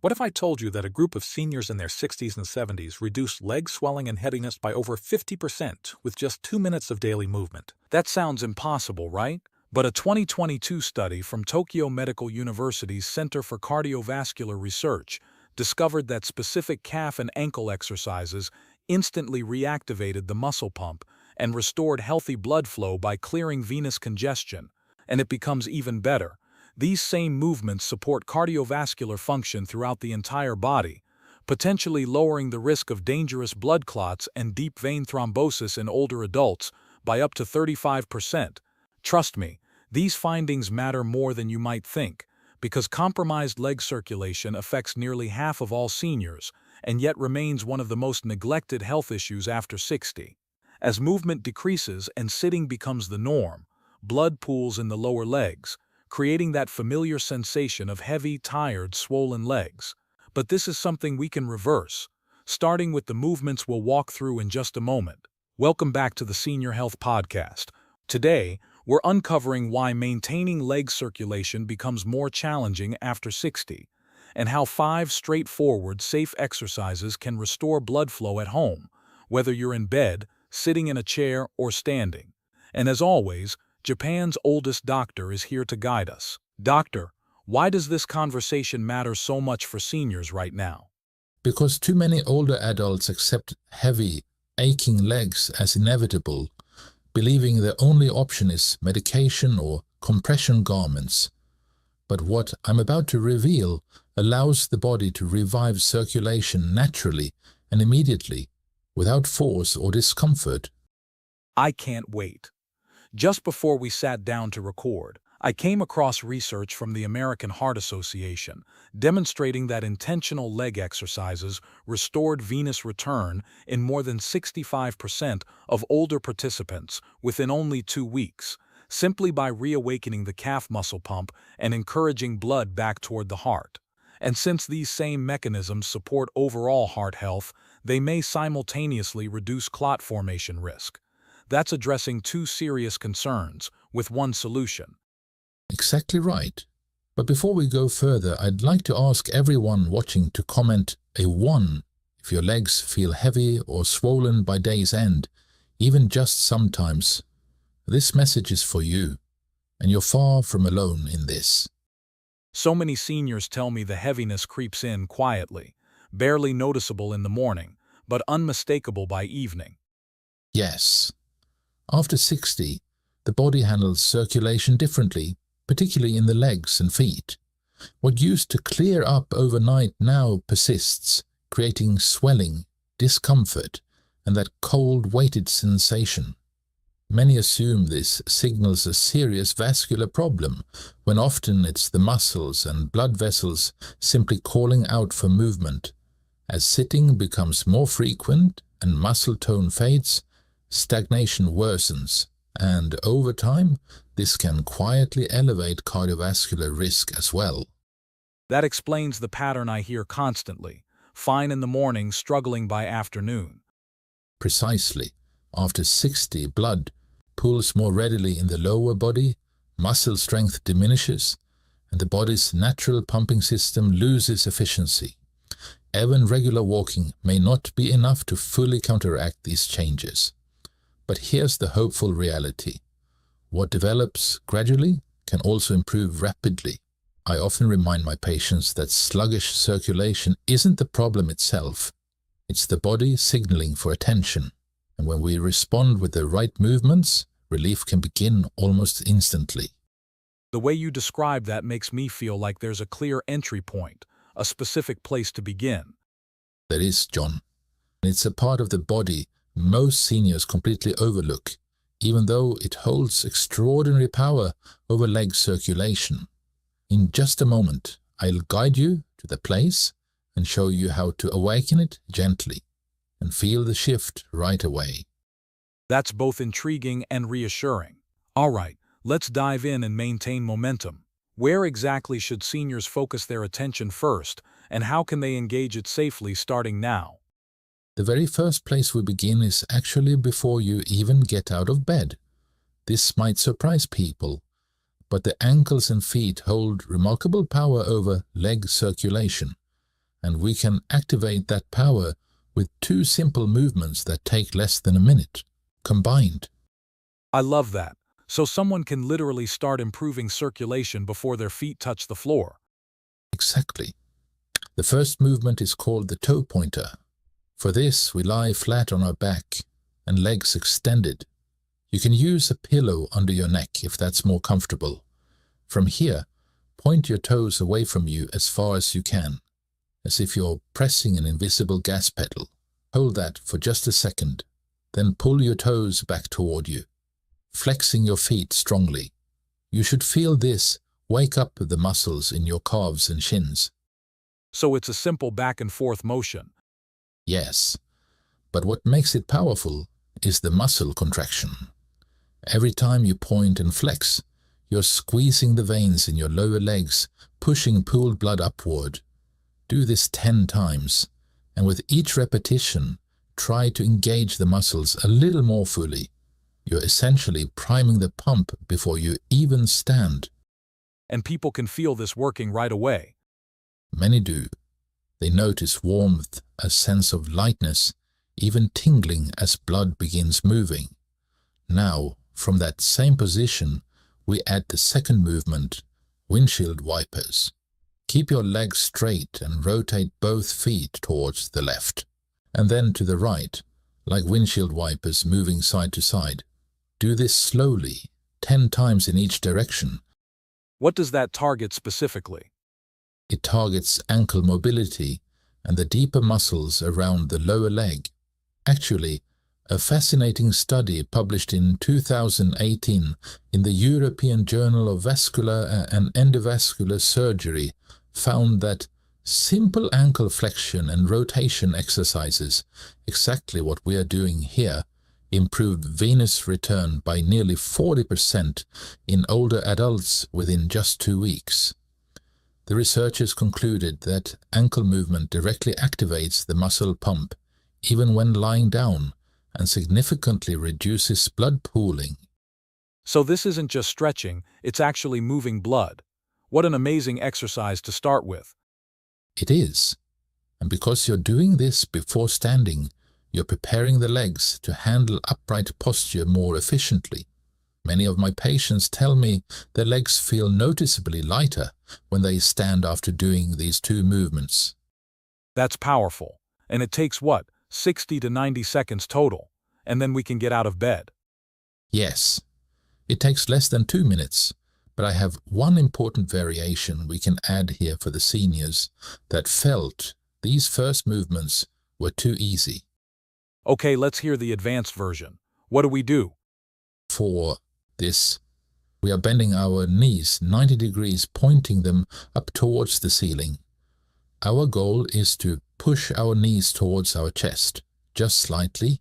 What if I told you that a group of seniors in their 60s and 70s reduced leg swelling and heaviness by over 50% with just 2 minutes of daily movement? That sounds impossible, right? But a 2022 study from Tokyo Medical University's Center for Cardiovascular Research discovered that specific calf and ankle exercises instantly reactivated the muscle pump and restored healthy blood flow by clearing venous congestion. And it becomes even better. These same movements support cardiovascular function throughout the entire body, potentially lowering the risk of dangerous blood clots and deep vein thrombosis in older adults by up to 35%. Trust me, these findings matter more than you might think, because compromised leg circulation affects nearly half of all seniors and yet remains one of the most neglected health issues after 60. As movement decreases and sitting becomes the norm, blood pools in the lower legs, creating that familiar sensation of heavy, tired, swollen legs. But this is something we can reverse, starting with the movements we'll walk through in just a moment. Welcome back to the Senior Health Podcast. Today, we're uncovering why maintaining leg circulation becomes more challenging after 60, and how 5 straightforward, safe exercises can restore blood flow at home, whether you're in bed, sitting in a chair, or standing. And as always, Japan's oldest doctor is here to guide us. Doctor, why does this conversation matter so much for seniors right now? Because too many older adults accept heavy, aching legs as inevitable, believing their only option is medication or compression garments. But what I'm about to reveal allows the body to revive circulation naturally and immediately, without force or discomfort. I can't wait. Just before we sat down to record, I came across research from the American Heart Association demonstrating that intentional leg exercises restored venous return in more than 65% of older participants within only 2 weeks, simply by reawakening the calf muscle pump and encouraging blood back toward the heart. And since these same mechanisms support overall heart health, they may simultaneously reduce clot formation risk. That's addressing 2 serious concerns with one solution. Exactly right. But before we go further, I'd like to ask everyone watching to comment a 1 if your legs feel heavy or swollen by day's end, even just sometimes. This message is for you, and you're far from alone in this. So many seniors tell me the heaviness creeps in quietly, barely noticeable in the morning, but unmistakable by evening. Yes. After 60, the body handles circulation differently, particularly in the legs and feet. What used to clear up overnight now persists, creating swelling, discomfort, and that cold, weighted sensation. Many assume this signals a serious vascular problem, when often it's the muscles and blood vessels simply calling out for movement. As sitting becomes more frequent and muscle tone fades, stagnation worsens, and over time, this can quietly elevate cardiovascular risk as well. That explains the pattern I hear constantly: fine in the morning, struggling by afternoon. Precisely. After 60, blood pools more readily in the lower body, muscle strength diminishes, and the body's natural pumping system loses efficiency. Even regular walking may not be enough to fully counteract these changes. But here's the hopeful reality. What develops gradually can also improve rapidly. I often remind my patients that sluggish circulation isn't the problem itself. It's the body signaling for attention. And when we respond with the right movements, relief can begin almost instantly. The way you describe that makes me feel like there's a clear entry point, a specific place to begin. There is, John. It's a part of the body most seniors completely overlook, even though it holds extraordinary power over leg circulation. In just a moment, I'll guide you to the place and show you how to awaken it gently and feel the shift right away. That's both intriguing and reassuring. All right, let's dive in and maintain momentum. Where exactly should seniors focus their attention first, and how can they engage it safely starting now? The very first place we begin is actually before you even get out of bed. This might surprise people, but the ankles and feet hold remarkable power over leg circulation. and we can activate that power with two simple movements that take less than a minute, combined. I love that. So someone can literally start improving circulation before their feet touch the floor. Exactly. The first movement is called the toe pointer. For this, we lie flat on our back and legs extended. You can use a pillow under your neck if that's more comfortable. From here, point your toes away from you as far as you can, as if you're pressing an invisible gas pedal. Hold that for just a second, then pull your toes back toward you, flexing your feet strongly. You should feel this wake up the muscles in your calves and shins. So it's a simple back and forth motion. Yes, but what makes it powerful is the muscle contraction. Every time you point and flex, you're squeezing the veins in your lower legs, pushing pooled blood upward. Do this 10 times, and with each repetition, try to engage the muscles a little more fully. You're essentially priming the pump before you even stand. And people can feel this working right away. Many do. They notice warmth, a sense of lightness, even tingling as blood begins moving. Now, from that same position, we add the second movement, windshield wipers. Keep your legs straight and rotate both feet towards the left, and then to the right, like windshield wipers moving side to side. Do this slowly, 10 times in each direction. What does that target specifically? It targets ankle mobility and the deeper muscles around the lower leg. Actually, a fascinating study published in 2018 in the European Journal of Vascular and Endovascular Surgery found that simple ankle flexion and rotation exercises, exactly what we are doing here, improved venous return by nearly 40% in older adults within just 2 weeks. The researchers concluded that ankle movement directly activates the muscle pump, even when lying down, and significantly reduces blood pooling. So this isn't just stretching, it's actually moving blood. What an amazing exercise to start with. It is. And because you're doing this before standing, you're preparing the legs to handle upright posture more efficiently. Many of my patients tell me their legs feel noticeably lighter when they stand after doing these two movements. That's powerful. And it takes what, 60 to 90 seconds total, and then we can get out of bed. Yes, it takes less than 2 minutes, but I have one important variation we can add here for the seniors that felt these first movements were too easy. Okay, let's hear the advanced version. What do we do? For this, we are bending our knees 90 degrees, pointing them up towards the ceiling. Our goal is to push our knees towards our chest, just slightly,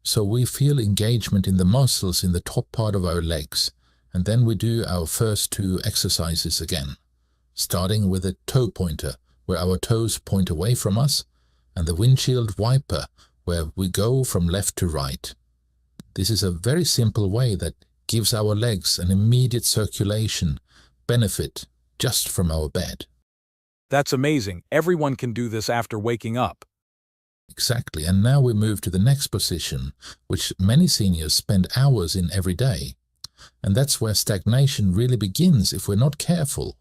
so we feel engagement in the muscles in the top part of our legs, and then we do our first two exercises again, starting with a toe pointer, where our toes point away from us, and the windshield wiper, where we go from left to right. This is a very simple way that gives our legs an immediate circulation benefit just from our bed. That's amazing. Everyone can do this after waking up. Exactly, and now we move to the next position, which many seniors spend hours in every day. And that's where stagnation really begins if we're not careful.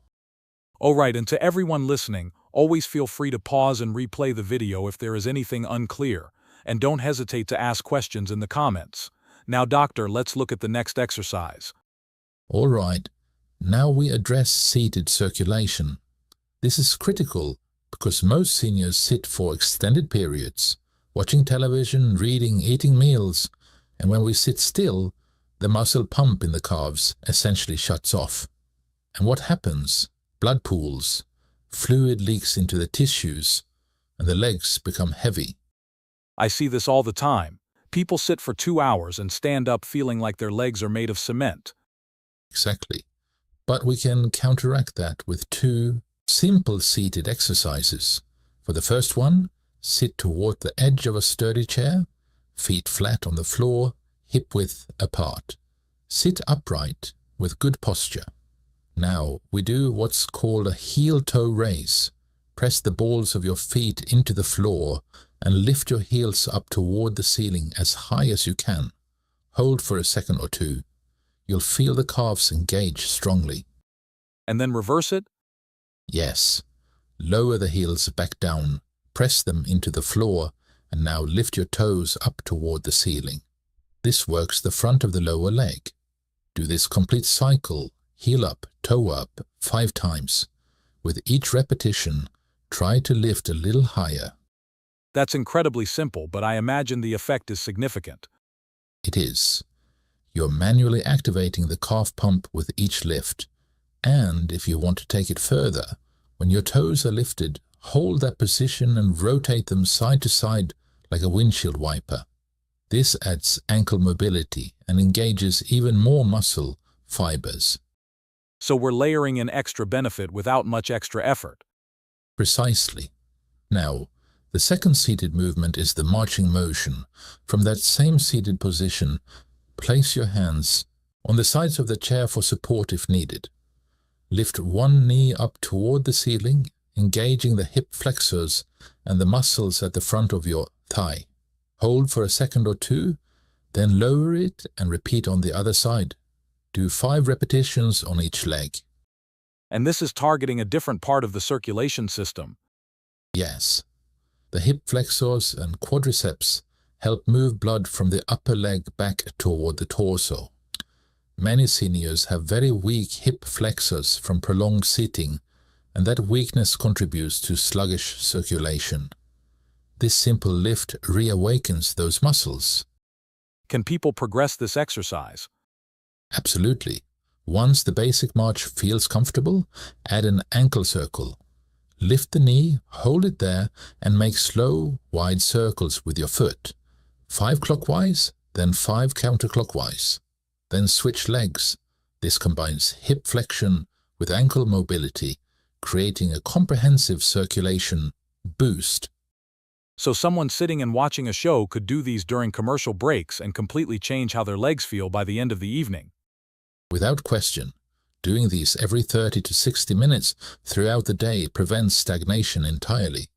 All right, and to everyone listening, always feel free to pause and replay the video if there is anything unclear, and don't hesitate to ask questions in the comments. Now, doctor, let's look at the next exercise. All right, now we address seated circulation. This is critical because most seniors sit for extended periods, watching television, reading, eating meals, and when we sit still, the muscle pump in the calves essentially shuts off. And what happens? Blood pools, fluid leaks into the tissues, and the legs become heavy. I see this all the time. People sit for 2 hours and stand up feeling like their legs are made of cement. Exactly. But we can counteract that with two simple seated exercises. For the first one, sit toward the edge of a sturdy chair, feet flat on the floor, hip width apart. Sit upright with good posture. Now we do what's called a heel-toe raise. Press the balls of your feet into the floor and lift your heels up toward the ceiling as high as you can. Hold for a second or two. You'll feel the calves engage strongly. And then reverse it? Yes. Lower the heels back down, press them into the floor, and now lift your toes up toward the ceiling. This works the front of the lower leg. Do this complete cycle, heel up, toe up, 5 times. With each repetition, try to lift a little higher. That's incredibly simple, but I imagine the effect is significant. It is. You're manually activating the calf pump with each lift. And if you want to take it further, when your toes are lifted, hold that position and rotate them side to side like a windshield wiper. This adds ankle mobility and engages even more muscle fibers. So we're layering in extra benefit without much extra effort. Precisely. Now, the second seated movement is the marching motion. From that same seated position, place your hands on the sides of the chair for support if needed. Lift one knee up toward the ceiling, engaging the hip flexors and the muscles at the front of your thigh. Hold for a second or two, then lower it and repeat on the other side. Do 5 repetitions on each leg. And this is targeting a different part of the circulation system. Yes. The hip flexors and quadriceps help move blood from the upper leg back toward the torso. Many seniors have very weak hip flexors from prolonged sitting, and that weakness contributes to sluggish circulation. This simple lift reawakens those muscles. Can people progress this exercise? Absolutely. Once the basic march feels comfortable, add an ankle circle. Lift the knee, hold it there, and make slow, wide circles with your foot. 5 clockwise, then 5 counterclockwise. Then switch legs. This combines hip flexion with ankle mobility, creating a comprehensive circulation boost. So someone sitting and watching a show could do these during commercial breaks and completely change how their legs feel by the end of the evening. Without question, doing these every 30 to 60 minutes throughout the day prevents stagnation entirely.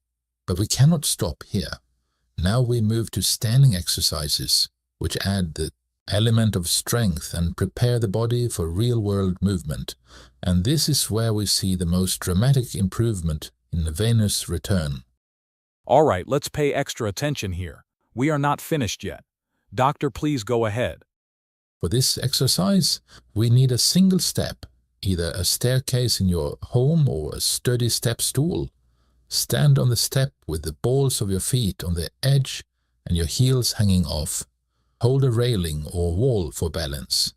But we cannot stop here. Now we move to standing exercises, which add the element of strength and prepare the body for real-world movement. And this is where we see the most dramatic improvement in the venous return. All right, let's pay extra attention here. We are not finished yet. Doctor, please go ahead. For this exercise, we need a single step, either a staircase in your home or a sturdy step stool. Stand on the step with the balls of your feet on the edge and your heels hanging off. Hold a railing or wall for balance.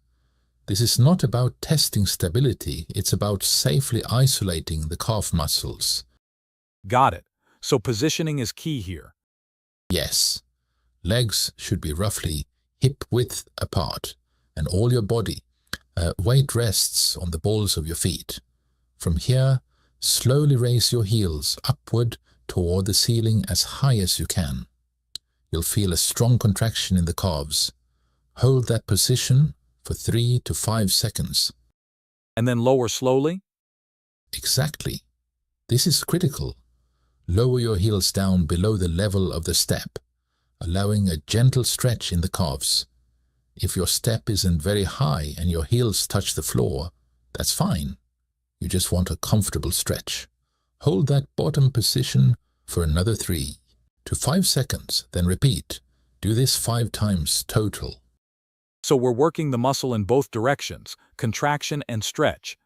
This is not about testing stability, it's about safely isolating the calf muscles. Got it. So positioning is key here. Yes. Legs should be roughly hip-width apart, and all your body weight rests on the balls of your feet. From here, slowly raise your heels upward toward the ceiling as high as you can. You'll feel a strong contraction in the calves. Hold that position for 3 to 5 seconds. And then lower slowly? Exactly. This is critical. Lower your heels down below the level of the step, allowing a gentle stretch in the calves. If your step isn't very high and your heels touch the floor, that's fine. You just want a comfortable stretch. Hold that bottom position for another 3 to 5 seconds, then repeat. Do this 5 times total. So we're working the muscle in both directions, contraction and stretch.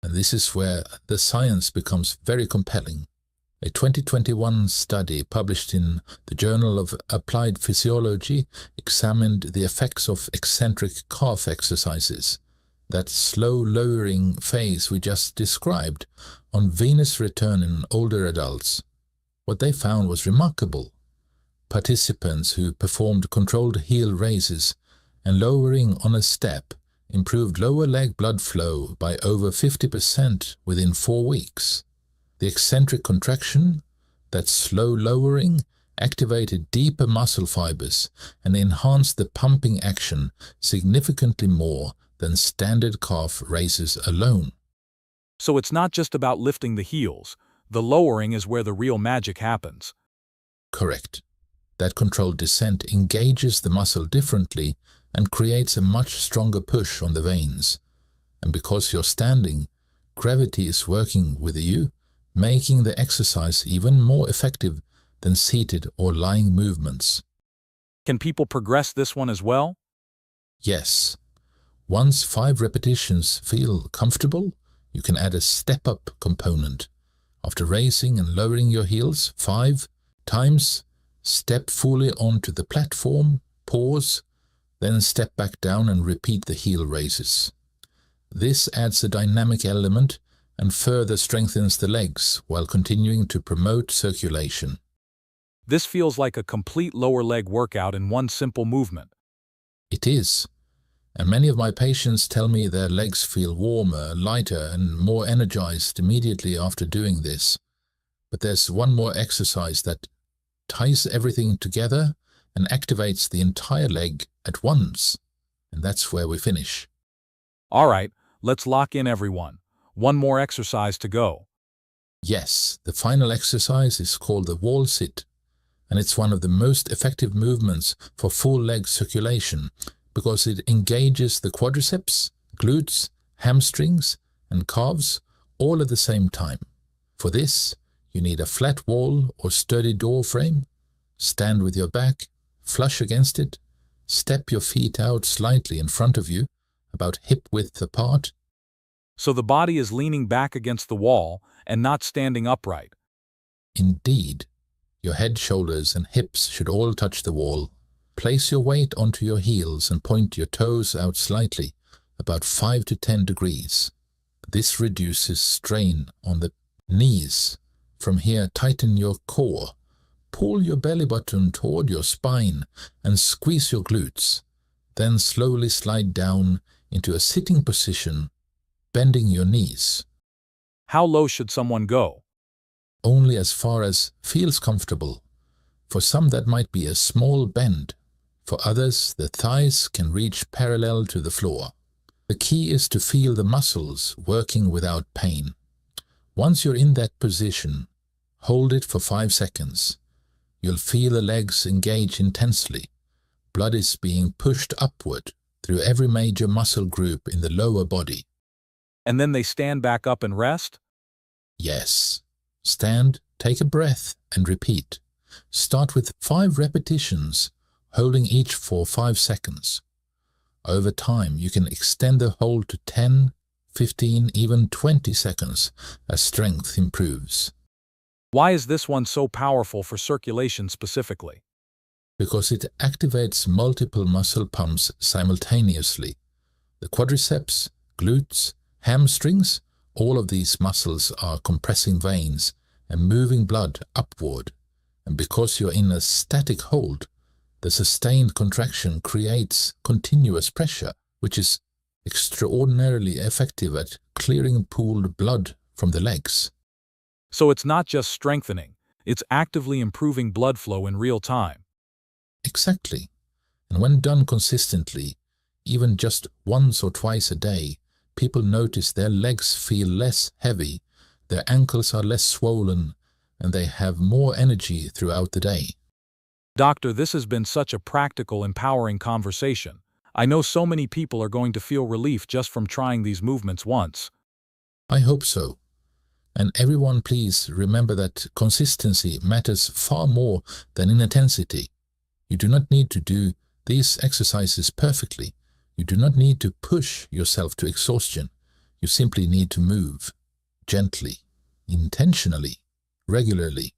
And this is where the science becomes very compelling. A 2021 study published in the Journal of Applied Physiology examined the effects of eccentric calf exercises, that slow lowering phase we just described, on venous return in older adults. What they found was remarkable. Participants who performed controlled heel raises and lowering on a step improved lower leg blood flow by over 50% within 4 weeks. The eccentric contraction, that slow lowering, activated deeper muscle fibers and enhanced the pumping action significantly more than standard calf raises alone. So it's not just about lifting the heels. The lowering is where the real magic happens. Correct. That controlled descent engages the muscle differently and creates a much stronger push on the veins. And because you're standing, gravity is working with you, making the exercise even more effective than seated or lying movements. Can people progress this one as well? Yes. Once 5 repetitions feel comfortable, you can add a step-up component. After raising and lowering your heels 5 times, step fully onto the platform, pause, then step back down and repeat the heel raises. This adds a dynamic element and further strengthens the legs while continuing to promote circulation. This feels like a complete lower leg workout in one simple movement. It is. And many of my patients tell me their legs feel warmer, lighter, and more energized immediately after doing this. But there's one more exercise that ties everything together and activates the entire leg at once. And that's where we finish. All right, let's lock in everyone. One more exercise to go. Yes, the final exercise is called the wall sit, and it's one of the most effective movements for full leg circulation because it engages the quadriceps, glutes, hamstrings, and calves all at the same time. For this, you need a flat wall or sturdy door frame. Stand with your back, flush against it, step your feet out slightly in front of you, about hip width apart. So the body is leaning back against the wall and not standing upright. Indeed, your head, shoulders, and hips should all touch the wall. Place your weight onto your heels and point your toes out slightly, about 5 to 10 degrees. This reduces strain on the knees. From here, tighten your core. Pull your belly button toward your spine and squeeze your glutes. Then slowly slide down into a sitting position, bending your knees. How low should someone go? Only as far as feels comfortable. For some that might be a small bend. For others, the thighs can reach parallel to the floor. The key is to feel the muscles working without pain. Once you're in that position, hold it for 5 seconds. You'll feel the legs engage intensely. Blood is being pushed upward through every major muscle group in the lower body. And then they stand back up and rest? Yes. Stand, take a breath, and repeat. Start with 5 repetitions, holding each for 5 seconds. Over time, you can extend the hold to 10, 15, even 20 seconds as strength improves. Why is this one so powerful for circulation specifically? Because it activates multiple muscle pumps simultaneously. The quadriceps, glutes, hamstrings, all of these muscles are compressing veins and moving blood upward. And because you're in a static hold, the sustained contraction creates continuous pressure, which is extraordinarily effective at clearing pooled blood from the legs. So it's not just strengthening, it's actively improving blood flow in real time. Exactly. And when done consistently, even just once or twice a day, people notice their legs feel less heavy, their ankles are less swollen, and they have more energy throughout the day. Doctor, this has been such a practical, empowering conversation. I know so many people are going to feel relief just from trying these movements once. I hope so. And everyone, please remember that consistency matters far more than in intensity. You do not need to do these exercises perfectly. You do not need to push yourself to exhaustion. You simply need to move gently, intentionally, regularly.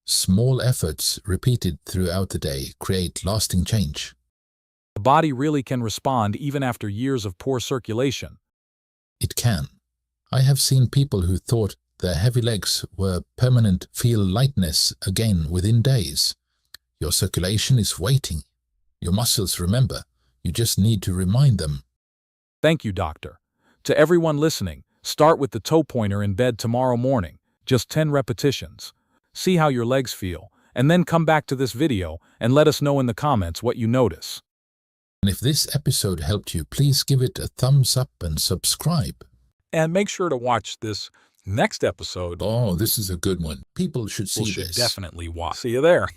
Small efforts repeated throughout the day create lasting change. The body really can respond even after years of poor circulation. It can. I have seen people who thought their heavy legs were permanent feel lightness again within days. Your circulation is waiting. Your muscles remember. You just need to remind them. Thank you, doctor. To everyone listening, start with the toe pointer in bed tomorrow morning, just 10 repetitions. See how your legs feel, and then come back to this video and let us know in the comments what you notice. And if this episode helped you, please give it a thumbs up and subscribe. And make sure to watch this Next episode, Oh, this is a good one. People should see we should this. definitely watch. See you there.